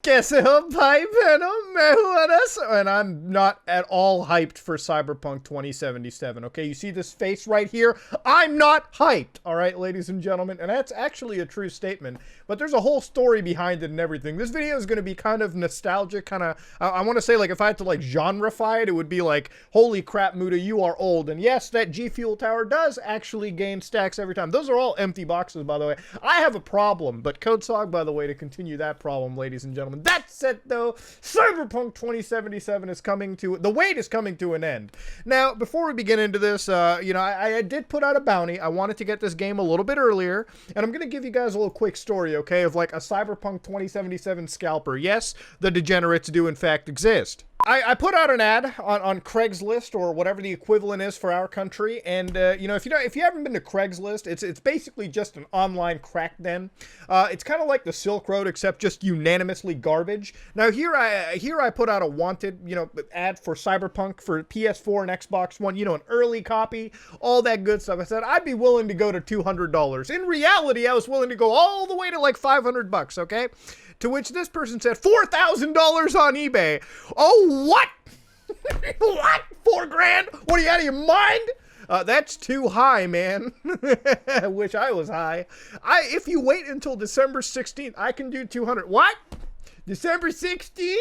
कैसे हो भाई बहनों मैं हूं Anas and I'm not at all hyped for Cyberpunk 2077. Okay, you see this face right here? I'm not hyped. All right, ladies and gentlemen, and that's actually a true statement, but there's a whole story behind it and everything. This video is going to be kind of nostalgic, kind of I want to say, like, if I had to like genreify it, it would be like, holy crap Muda, you are old. And yes, that G Fuel tower does actually gain stacks every time. Those are all empty boxes, by the way. I have a problem, but CodeSog, by the way, to continue that problem, ladies and gentlemen. That's it, though. Cyberpunk 2077 is coming to, the wait is coming to an end. Now, before we begin into this, you know, I did put out a bounty. I wanted to get this game a little bit earlier, and I'm going to give you guys a little quick story, okay, of like a Cyberpunk 2077 scalper. Yes, the degenerates do in fact exist. I put out an ad on Craigslist, or whatever the equivalent is for our country, and you know, if you haven't been to Craigslist, it's basically just an online crack den. It's kind of like the Silk Road, except just unanimously garbage. Now here I put out a wanted, you know, ad for Cyberpunk for PS4 and Xbox One, you know, an early copy, all that good stuff. I said I'd be willing to go to $200. In reality, I was willing to go all the way to like $500, okay? To which this person said $4,000 on eBay. Oh, what? What? 4 grand? What, are you out of your mind? That's too high, man. I wish I was high. If you wait until December 16th, I can do 200. What? December 16th?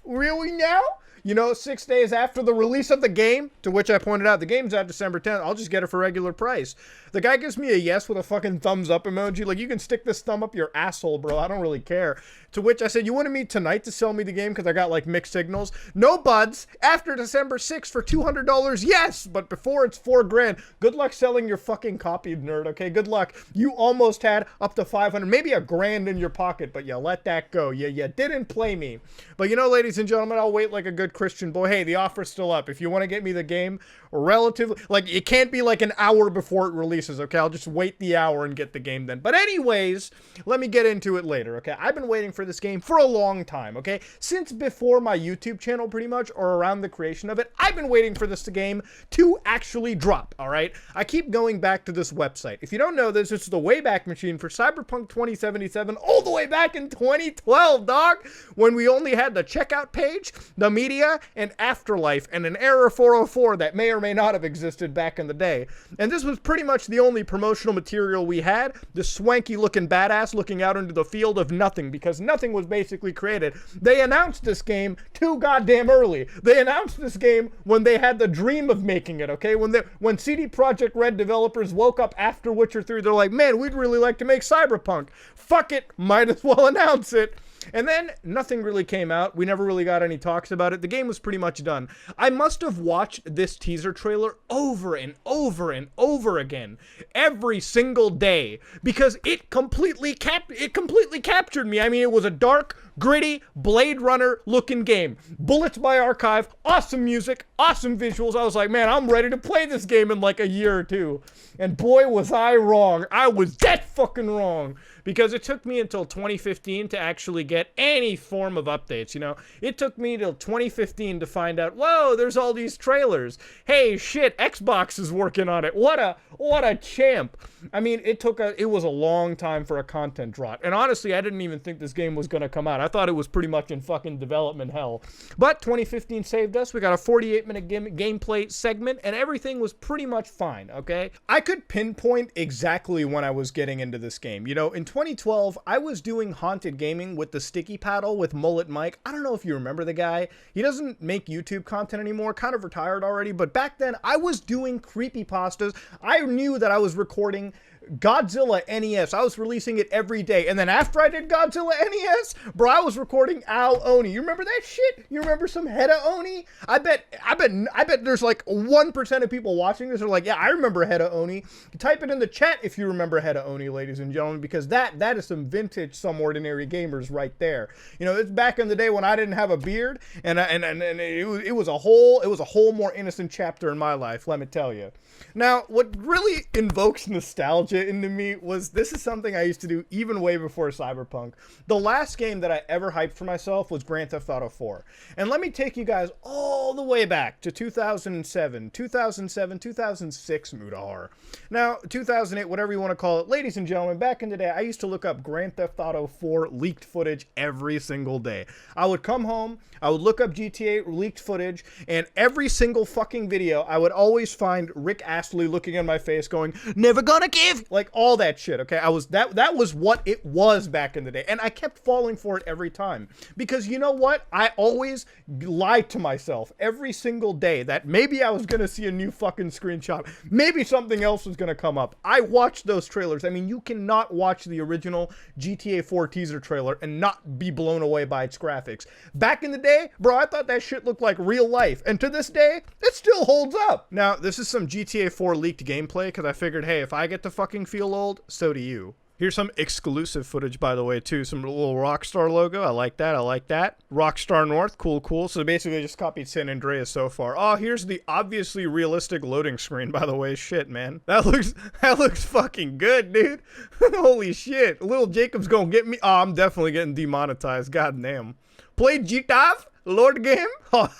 Really now? You know, 6 days after the release of the game, to which I pointed out, the game's out December 10th. I'll just get it for regular price. The guy gives me a yes with a fucking thumbs up emoji. Like, you can stick this thumb up your asshole, bro. I don't really care. To which I said, you wanted me tonight to sell me the game because I got, like, mixed signals? No, buds. After December 6th for $200, yes. But before, it's 4 grand. Good luck selling your fucking copy, nerd, okay? Good luck. You almost had up to 500, maybe a grand in your pocket, but you let that go. You didn't play me. But, you know, ladies and gentlemen, I'll wait like a good Christian boy. Hey, the offer's still up. If you want to get me the game relatively, like, it can't be like an hour before it releases, okay? I'll just wait the hour and get the game then. But anyways, let me get into it later, okay? I've been waiting for this game for a long time, okay? Since before my YouTube channel, pretty much, or around the creation of it, I've been waiting for this game to actually drop, all right? I keep going back to this website. If you don't know this, it's the Wayback Machine for Cyberpunk 2077, all the way back in 2012, dog, when we only had the checkout page, the media, and Afterlife, and an Error 404 that may or may not have existed back in the day. And this was pretty much the only promotional material we had, the swanky looking badass looking out into the field of nothing, because nothing was basically created. They announced this game too goddamn early. They announced this game when they had the dream of making it, okay? When CD Projekt Red developers woke up after Witcher 3, they're like, man, we'd really like to make Cyberpunk. Fuck it, might as well announce it. And then nothing really came out. We never really got any talks about it. The game was pretty much done. I must have watched this teaser trailer over and over and over again every single day because it completely captured me. I mean, it was a dark, gritty, Blade Runner looking game. Bullets by Archive, awesome music, awesome visuals. I was like, man, I'm ready to play this game in like a year or two. And boy, was I wrong. I was that fucking wrong. Because it took me until 2015 to actually get any form of updates, you know? It took me till 2015 to find out, whoa, there's all these trailers. Hey, shit, Xbox is working on it. What a champ. I mean, it was a long time for a content drop. And honestly, I didn't even think this game was going to come out. I thought it was pretty much in fucking development hell. But 2015 saved us. We got a 48-minute gameplay segment, and everything was pretty much fine, okay? I could pinpoint exactly when I was getting into this game. You know, in 2012, I was doing Haunted Gaming with the Sticky Paddle with Mullet Mike. I don't know if you remember the guy. He doesn't make YouTube content anymore, kind of retired already, but back then I was doing creepypastas. I knew that I was recording Godzilla NES. I was releasing it every day. And then after I did Godzilla NES, bro, I was recording Al Oni. You remember that shit? You remember some Heda Oni? I bet there's like 1% of people watching this are like, yeah, I remember Heda Oni. Type it in the chat if you remember Heda Oni, ladies and gentlemen, because that is some vintage Some Ordinary Gamers right there. You know, it's back in the day when I didn't have a beard, and it was a whole more innocent chapter in my life, let me tell you. Now, what really invokes nostalgia shit into me was, this is something I used to do even way before Cyberpunk. The last game that I ever hyped for myself was Grand Theft Auto 4. And let me take you guys all the way back to 2007, 2006 Mudahar. Now, 2008, whatever you want to call it. Ladies and gentlemen, back in the day, I used to look up Grand Theft Auto 4 leaked footage every single day. I would come home, I would look up GTA leaked footage, and every single fucking video, I would always find Rick Astley looking in my face going, never gonna give, like all that shit, okay? That was what it was back in the day, and I kept falling for it every time, because you know what? I always lied to myself every single day that maybe I was gonna see a new fucking screenshot, maybe something else was gonna come up. I watched those trailers. I mean, you cannot watch the original GTA 4 teaser trailer and not be blown away by its graphics. Back in the day, bro, I thought that shit looked like real life, and to this day, it still holds up. Now, this is some GTA 4 leaked gameplay, because I figured, hey, if I get to fucking feel old, so do you. Here's some exclusive footage, by the way, too. Some little Rockstar logo. I like that. I like that. Rockstar North. Cool, cool. So basically, I just copied San Andreas so far. Oh, here's the obviously realistic loading screen, by the way. Shit, man. That looks fucking good, dude. Holy shit. Little Jacob's gonna get me. Oh, I'm definitely getting demonetized. God damn. Played GTA? Lord game? Oh.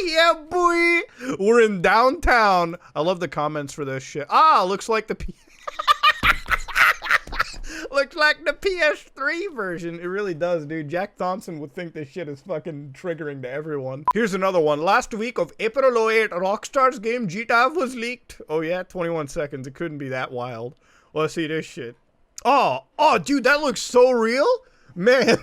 Yeah, boy. We're in downtown. I love the comments for this shit. Ah, looks like the looks like the PS3 version. It really does, dude. Jack Thompson would think this shit is fucking triggering to everyone. Here's another one. Last week of April 08, Rockstar's game GTA was leaked. Oh yeah, 21 seconds. It couldn't be that wild. Let's see this shit. Oh, dude, that looks so real. Man,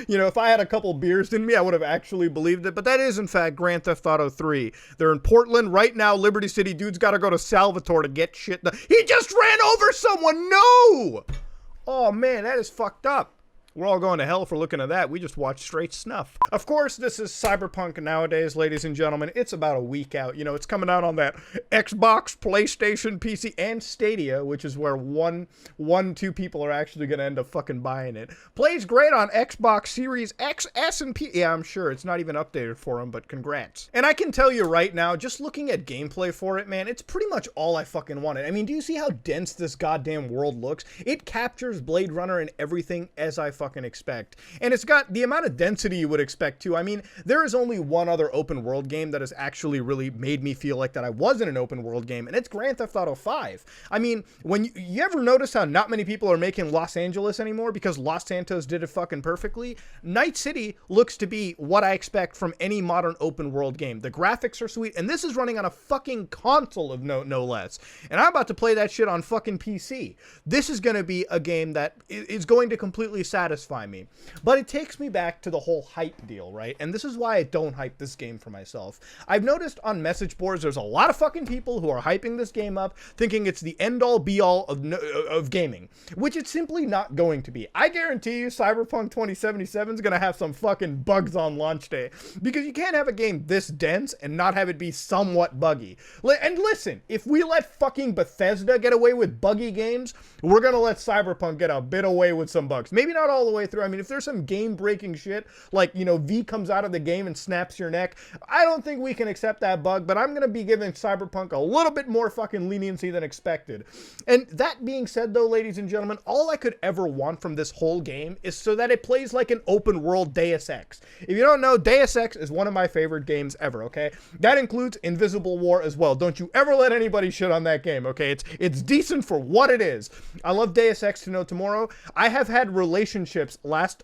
you know, if I had a couple beers in me, I would have actually believed it. But that is, in fact, Grand Theft Auto 3. They're in Portland right now. Liberty City. Dude's got to go to Salvatore to get shit done. He just ran over someone. No! Oh, man, that is fucked up. We're all going to hell for looking at that. We just watched straight snuff. Of course, this is Cyberpunk nowadays, ladies and gentlemen. It's about a week out. You know, it's coming out on that Xbox, PlayStation, PC, and Stadia, which is where two people are actually going to end up fucking buying it. Plays great on Xbox Series X, S, and P. Yeah, I'm sure. It's not even updated for them, but congrats. And I can tell you right now, just looking at gameplay for it, man, it's pretty much all I fucking wanted. I mean, do you see how dense this goddamn world looks? It captures Blade Runner and everything as I fucking expect. And it's got the amount of density you would expect too. I mean, there is only one other open world game that has actually really made me feel like that I was in an open world game, and it's Grand Theft Auto 5. I mean, when you ever notice how not many people are making Los Angeles anymore because Los Santos did it fucking perfectly? Night City looks to be what I expect from any modern open world game. The graphics are sweet, and this is running on a fucking console of no less. And I'm about to play that shit on fucking PC. This is going to be a game that is going to completely satisfy me. But it takes me back to the whole hype deal, right? And this is why I don't hype this game for myself. I've noticed on message boards there's a lot of fucking people who are hyping this game up, thinking it's the end-all be-all of gaming, which it's simply not going to be. I guarantee you Cyberpunk 2077 is going to have some fucking bugs on launch day, because you can't have a game this dense and not have it be somewhat buggy. And listen, if we let fucking Bethesda get away with buggy games, we're going to let Cyberpunk get a bit away with some bugs. Maybe not all the way through. I mean, if there's some game-breaking shit, like, you know, V comes out of the game and snaps your neck, I don't think we can accept that bug, but I'm going to be giving Cyberpunk a little bit more fucking leniency than expected. And that being said, though, ladies and gentlemen, all I could ever want from this whole game is so that it plays like an open-world Deus Ex. If you don't know, Deus Ex is one of my favorite games ever, okay? That includes Invisible War as well. Don't you ever let anybody shit on that game, okay? It's decent for what it is. I love Deus Ex to know tomorrow. I have had relationships last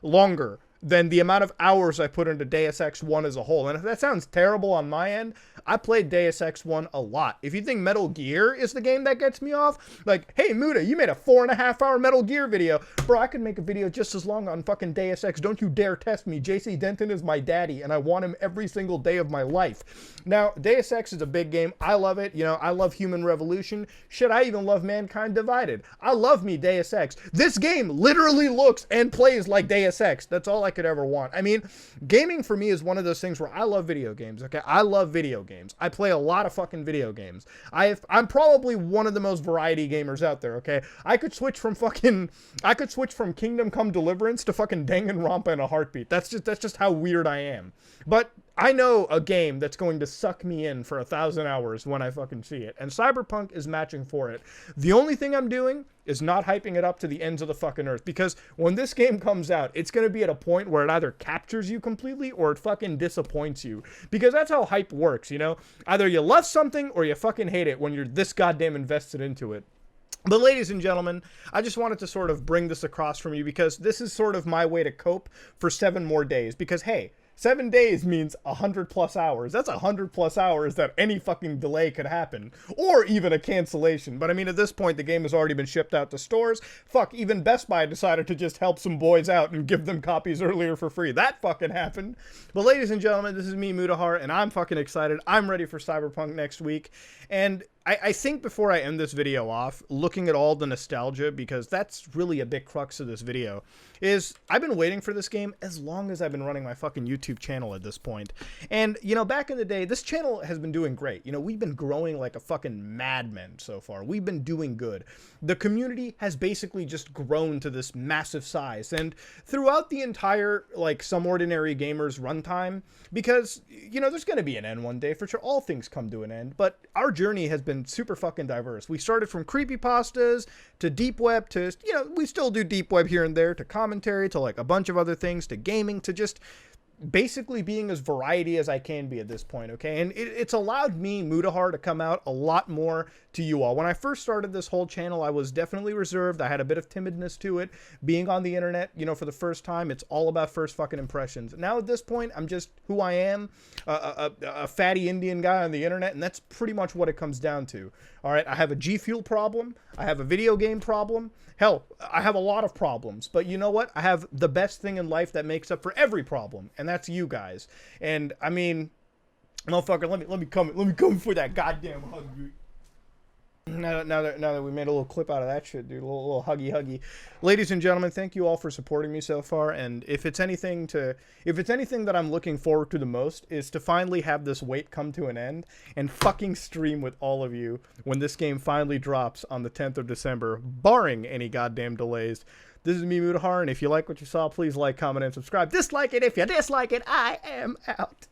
longer than the amount of hours I put into Deus Ex 1 as a whole. And if that sounds terrible on my end, I played Deus Ex 1 a lot. If you think Metal Gear is the game that gets me off, like, hey, Muda, you made a 4.5 hour Metal Gear video. Bro, I could make a video just as long on fucking Deus Ex. Don't you dare test me. JC Denton is my daddy, and I want him every single day of my life. Now, Deus Ex is a big game. I love it. You know, I love Human Revolution. Shit, I even love Mankind Divided. I love me Deus Ex. This game literally looks and plays like Deus Ex. That's all I could ever want. I mean, gaming for me is one of those things where I love video games, okay? I love video games. I play a lot of fucking video games. I'm probably one of the most variety gamers out there, okay? I could switch from Kingdom Come Deliverance to fucking Danganronpa in a heartbeat. That's just how weird I am. But I know a game that's going to suck me in for 1,000 hours when I fucking see it. And Cyberpunk is matching for it. The only thing I'm doing is not hyping it up to the ends of the fucking earth. Because when this game comes out, it's going to be at a point where it either captures you completely or it fucking disappoints you. Because that's how hype works, you know? Either you love something or you fucking hate it when you're this goddamn invested into it. But ladies and gentlemen, I just wanted to sort of bring this across from you because this is sort of my way to cope for 7 more days. Because, hey, 7 days means 100+ hours. That's 100+ hours that any fucking delay could happen. Or even a cancellation. But I mean, at this point, the game has already been shipped out to stores. Fuck, even Best Buy decided to just help some boys out and give them copies earlier for free. That fucking happened. But ladies and gentlemen, this is me, Mutahar, and I'm fucking excited. I'm ready for Cyberpunk next week. And I think before I end this video off, looking at all the nostalgia, because that's really a big crux of this video, is I've been waiting for this game as long as I've been running my fucking YouTube channel at this point. And, you know, back in the day, this channel has been doing great. You know, we've been growing like a fucking madman so far. We've been doing good. The community has basically just grown to this massive size. And throughout the entire, like, Some Ordinary Gamers runtime, because, you know, there's going to be an end one day for sure. All things come to an end. But our journey has been super fucking diverse. We started from creepypastas to deep web to, you know, we still do deep web here and there, to commentary, to like a bunch of other things, to gaming, to just basically being as variety as I can be at this point, okay? And it's allowed me, Mutahar, to come out a lot more to you all. When I first started this whole channel, I was definitely reserved. I had a bit of timidness to it. Being on the internet, you know, for the first time, it's all about first fucking impressions. Now at this point, I'm just who I am, a fatty Indian guy on the internet, and that's pretty much what it comes down to. All right, I have a G Fuel problem. I have a video game problem. Hell, I have a lot of problems, but you know what? I have the best thing in life that makes up for every problem, and that's you guys. And I mean, motherfucker, let me come for that goddamn hug. Now that we made a little clip out of that shit, dude, a little huggy. Ladies and gentlemen, thank you all for supporting me so far. And if it's anything that I'm looking forward to the most, is to finally have this wait come to an end and fucking stream with all of you when this game finally drops on the 10th of December, barring any goddamn delays. This is me, Mutahar, and if you like what you saw, please like, comment, and subscribe. Dislike it if you dislike it. I am out.